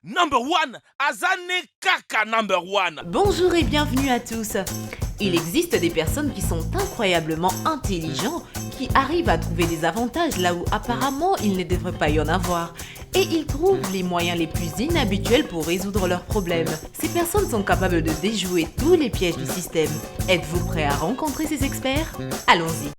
Number one, Azane Kaka number one. Bonjour et bienvenue à tous. Il existe des personnes qui sont incroyablement intelligents, qui arrivent à trouver des avantages là où apparemment il ne devrait pas y en avoir. Et ils trouvent les moyens les plus inhabituels pour résoudre leurs problèmes. Ces personnes sont capables de déjouer tous les pièges du système. Êtes-vous prêt à rencontrer ces experts? Allons-y.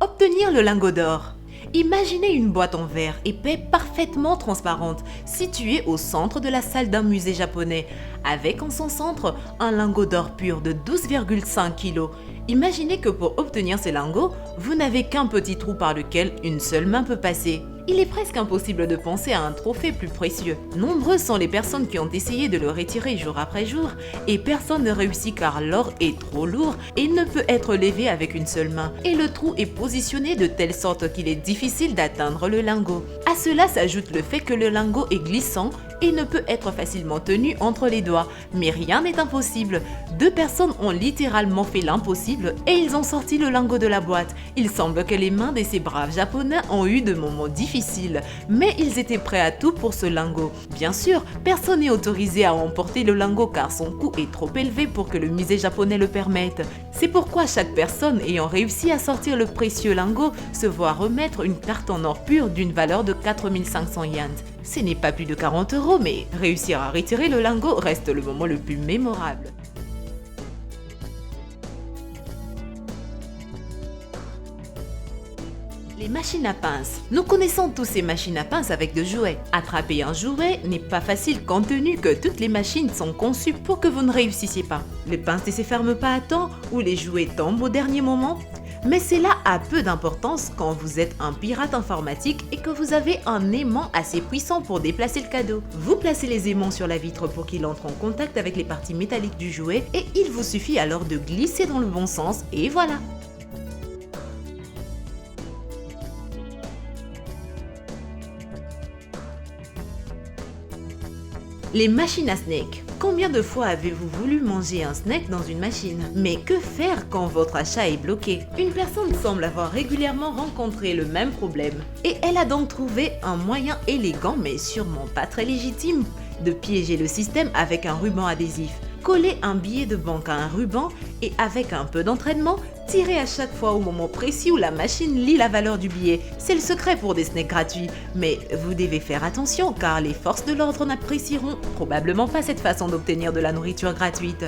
Obtenir le lingot d'or. Imaginez une boîte en verre épais parfaitement transparente, située au centre de la salle d'un musée japonais, avec en son centre un lingot d'or pur de 12,5 kg. Imaginez que pour obtenir ces lingots, vous n'avez qu'un petit trou par lequel une seule main peut passer. Il est presque impossible de penser à un trophée plus précieux. Nombreuses sont les personnes qui ont essayé de le retirer jour après jour, et personne ne réussit car l'or est trop lourd et ne peut être levé avec une seule main. Et le trou est positionné de telle sorte qu'il est difficile d'atteindre le lingot. À cela s'ajoute le fait que le lingot est glissant et ne peut être facilement tenu entre les doigts. Mais rien n'est impossible. Deux personnes ont littéralement fait l'impossible et ils ont sorti le lingot de la boîte. Il semble que les mains de ces braves japonais ont eu de moments difficiles, mais ils étaient prêts à tout pour ce lingot. Bien sûr, personne n'est autorisé à emporter le lingot car son coût est trop élevé pour que le musée japonais le permette. C'est pourquoi chaque personne ayant réussi à sortir le précieux lingot se voit remettre une carte en or pur d'une valeur de 4500 yens. Ce n'est pas plus de 40 €, mais réussir à retirer le lingot reste le moment le plus mémorable. Les machines à pince. Nous connaissons tous ces machines à pince avec de jouets. Attraper un jouet n'est pas facile compte tenu que toutes les machines sont conçues pour que vous ne réussissiez pas. Les pinces ne se ferment pas à temps ou les jouets tombent au dernier moment. Mais cela a peu d'importance quand vous êtes un pirate informatique et que vous avez un aimant assez puissant pour déplacer le cadeau. Vous placez les aimants sur la vitre pour qu'il entre en contact avec les parties métalliques du jouet et il vous suffit alors de glisser dans le bon sens et voilà. Les machines à snack. Combien de fois avez-vous voulu manger un snack dans une machine? Mais que faire quand votre achat est bloqué? Une personne semble avoir régulièrement rencontré le même problème. Et elle a donc trouvé un moyen élégant mais sûrement pas très légitime de piéger le système avec un ruban adhésif. Coller un billet de banque à un ruban et avec un peu d'entraînement, tirer à chaque fois au moment précis où la machine lit la valeur du billet. C'est le secret pour des snacks gratuits. Mais vous devez faire attention car les forces de l'ordre n'apprécieront probablement pas cette façon d'obtenir de la nourriture gratuite.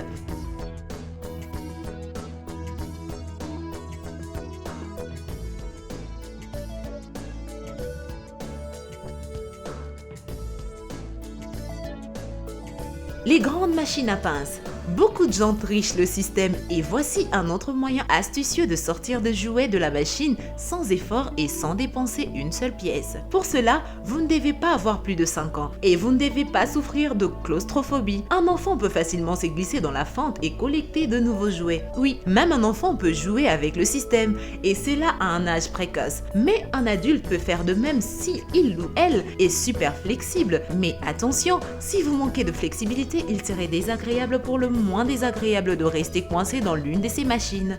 Les grandes machines à pince. Beaucoup de gens trichent le système et voici un autre moyen astucieux de sortir de jouets de la machine sans effort et sans dépenser une seule pièce. Pour cela, vous ne devez pas avoir plus de 5 ans et vous ne devez pas souffrir de claustrophobie. Un enfant peut facilement se glisser dans la fente et collecter de nouveaux jouets. Oui, même un enfant peut jouer avec le système et cela à un âge précoce. Mais un adulte peut faire de même si il ou elle est super flexible. Mais attention, si vous manquez de flexibilité, il serait désagréable pour le moins désagréable de rester coincé dans l'une de ces machines.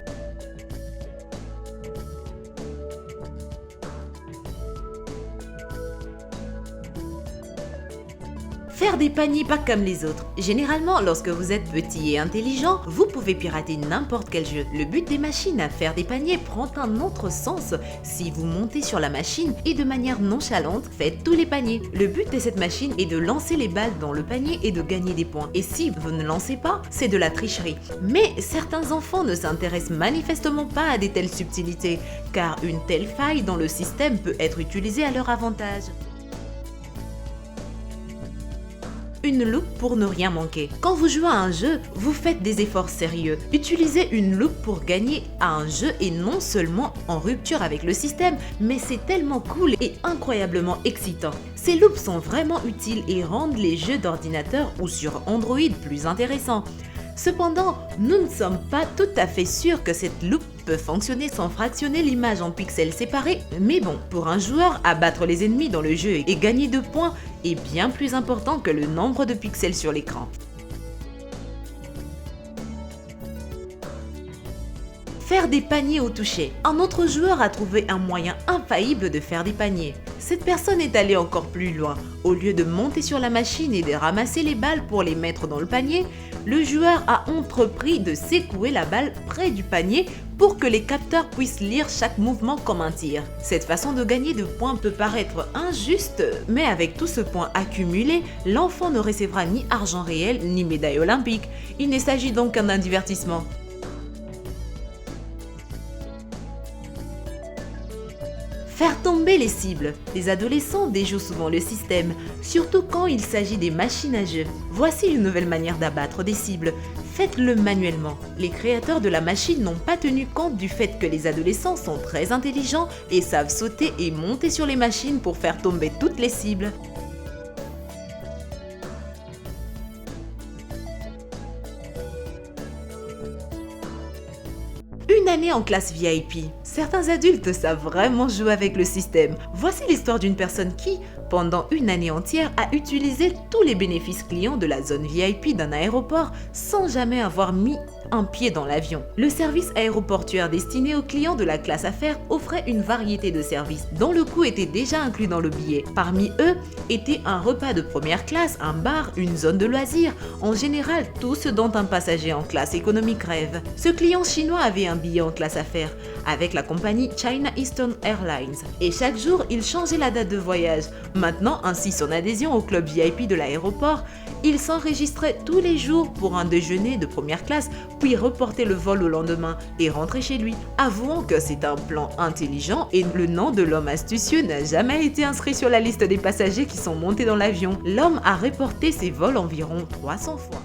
Faire des paniers pas comme les autres. Généralement, lorsque vous êtes petit et intelligent, vous pouvez pirater n'importe quel jeu. Le but des machines à faire des paniers prend un autre sens si vous montez sur la machine et de manière nonchalante, faites tous les paniers. Le but de cette machine est de lancer les balles dans le panier et de gagner des points. Et si vous ne lancez pas, c'est de la tricherie. Mais certains enfants ne s'intéressent manifestement pas à de telles subtilités, car une telle faille dans le système peut être utilisée à leur avantage. Une loupe pour ne rien manquer. Quand vous jouez à un jeu, vous faites des efforts sérieux. Utilisez une loupe pour gagner à un jeu est non seulement en rupture avec le système, mais c'est tellement cool et incroyablement excitant. Ces loupes sont vraiment utiles et rendent les jeux d'ordinateur ou sur Android plus intéressants. Cependant, nous ne sommes pas tout à fait sûrs que cette loupe peut fonctionner sans fractionner l'image en pixels séparés, mais bon, pour un joueur, abattre les ennemis dans le jeu et gagner 2 points est bien plus important que le nombre de pixels sur l'écran. Faire des paniers au toucher. Un autre joueur a trouvé un moyen infaillible de faire des paniers. Cette personne est allée encore plus loin. Au lieu de monter sur la machine et de ramasser les balles pour les mettre dans le panier, le joueur a entrepris de secouer la balle près du panier pour que les capteurs puissent lire chaque mouvement comme un tir. Cette façon de gagner de points peut paraître injuste, mais avec tout ce point accumulé, l'enfant ne recevra ni argent réel ni médaille olympique. Il ne s'agit donc qu'un divertissement. Faire tomber les cibles. Les adolescents déjouent souvent le système, surtout quand il s'agit des machines à jeu. Voici une nouvelle manière d'abattre des cibles. Faites-le manuellement. Les créateurs de la machine n'ont pas tenu compte du fait que les adolescents sont très intelligents et savent sauter et monter sur les machines pour faire tomber toutes les cibles. Une année en classe VIP. Certains adultes savent vraiment jouer avec le système. Voici l'histoire d'une personne qui, pendant une année entière, a utilisé tous les bénéfices clients de la zone VIP d'un aéroport sans jamais avoir mis un pied dans l'avion. Le service aéroportuaire destiné aux clients de la classe affaires offrait une variété de services dont le coût était déjà inclus dans le billet. Parmi eux étaient un repas de première classe, un bar, une zone de loisirs, en général tout ce dont un passager en classe économique rêve. Ce client chinois avait un billet en classe affaires avec la compagnie China Eastern Airlines et chaque jour il changeait la date de voyage. Maintenant, ainsi son adhésion au club VIP de l'aéroport, il s'enregistrait tous les jours pour un déjeuner de première classe, puis reporter le vol au lendemain et rentrer chez lui. Avouons que c'est un plan intelligent et le nom de l'homme astucieux n'a jamais été inscrit sur la liste des passagers qui sont montés dans l'avion. L'homme a reporté ses vols environ 300 fois.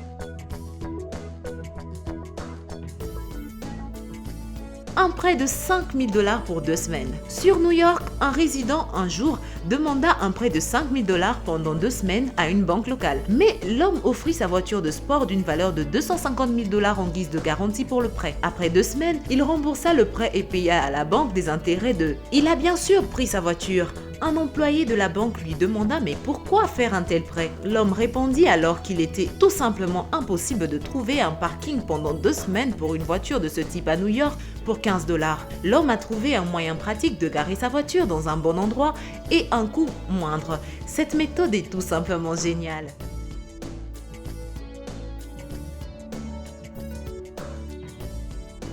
Un prêt de 5 000 $ pour 2 semaines. Sur New York, un résident un jour demanda un prêt de 5 000 $ pendant 2 semaines à une banque locale. Mais l'homme offrit sa voiture de sport d'une valeur de 250 000 $ en guise de garantie pour le prêt. Après 2 semaines, il remboursa le prêt et paya à la banque des intérêts de... Il a bien sûr pris sa voiture. Un employé de la banque lui demanda « Mais pourquoi faire un tel prêt ?» L'homme répondit alors qu'il était tout simplement impossible de trouver un parking pendant 2 semaines pour une voiture de ce type à New York pour 15 $. L'homme a trouvé un moyen pratique de garer sa voiture dans un bon endroit et un coût moindre. Cette méthode est tout simplement géniale.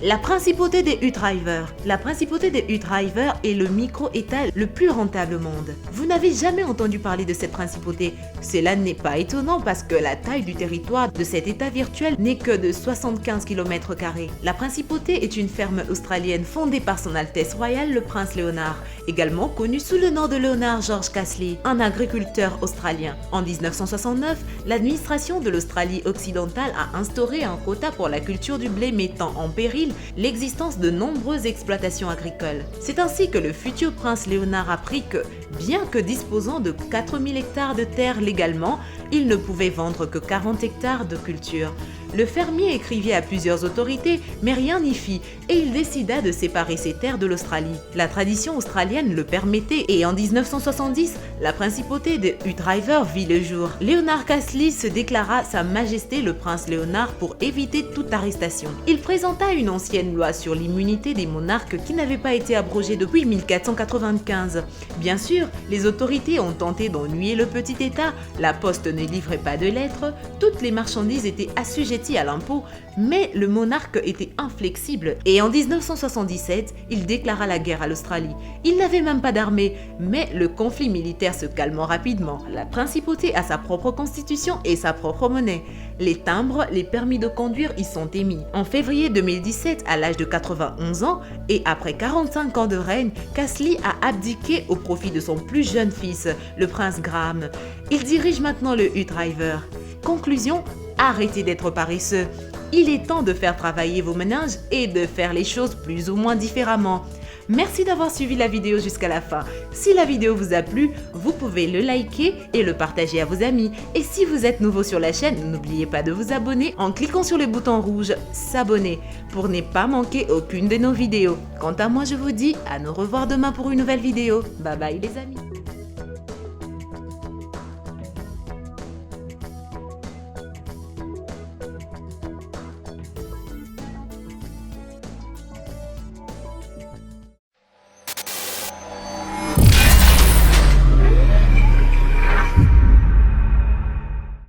La principauté des U-Drivers. La principauté des U-Drivers est le micro-état le plus rentable au monde. Vous n'avez jamais entendu parler de cette principauté. Cela n'est pas étonnant parce que la taille du territoire de cet état virtuel n'est que de 75 km². La principauté est une ferme australienne fondée par son Altesse royale le prince Léonard, également connu sous le nom de Leonard George Castley, un agriculteur australien. En 1969, l'administration de l'Australie occidentale a instauré un quota pour la culture du blé mettant en péril l'existence de nombreuses exploitations agricoles. C'est ainsi que le futur prince Léonard apprit que, bien que disposant de 4000 hectares de terre légalement, il ne pouvait vendre que 40 hectares de culture. Le fermier écrivit à plusieurs autorités, mais rien n'y fit, et il décida de séparer ses terres de l'Australie. La tradition australienne le permettait, et en 1970, la principauté de U-Driver vit le jour. Leonard Castley se déclara Sa Majesté le Prince Léonard pour éviter toute arrestation. Il présenta une ancienne loi sur l'immunité des monarques qui n'avait pas été abrogée depuis 1495. Bien sûr, les autorités ont tenté d'ennuyer le petit État, la poste ne livrait pas de lettres, toutes les marchandises étaient assujetties à l'impôt, mais le monarque était inflexible et en 1977, il déclara la guerre à l'Australie. Il n'avait même pas d'armée, mais le conflit militaire se calmant rapidement. La principauté a sa propre constitution et sa propre monnaie. Les timbres, les permis de conduire y sont émis. En février 2017, à l'âge de 91 ans et après 45 ans de règne, Castley a abdiqué au profit de son plus jeune fils, le prince Graham. Il dirige maintenant le U-Driver. Conclusion, arrêtez d'être paresseux. Il est temps de faire travailler vos méninges et de faire les choses plus ou moins différemment. Merci d'avoir suivi la vidéo jusqu'à la fin. Si la vidéo vous a plu, vous pouvez le liker et le partager à vos amis. Et si vous êtes nouveau sur la chaîne, n'oubliez pas de vous abonner en cliquant sur le bouton rouge « S'abonner » pour ne pas manquer aucune de nos vidéos. Quant à moi, je vous dis à nous revoir demain pour une nouvelle vidéo. Bye bye les amis.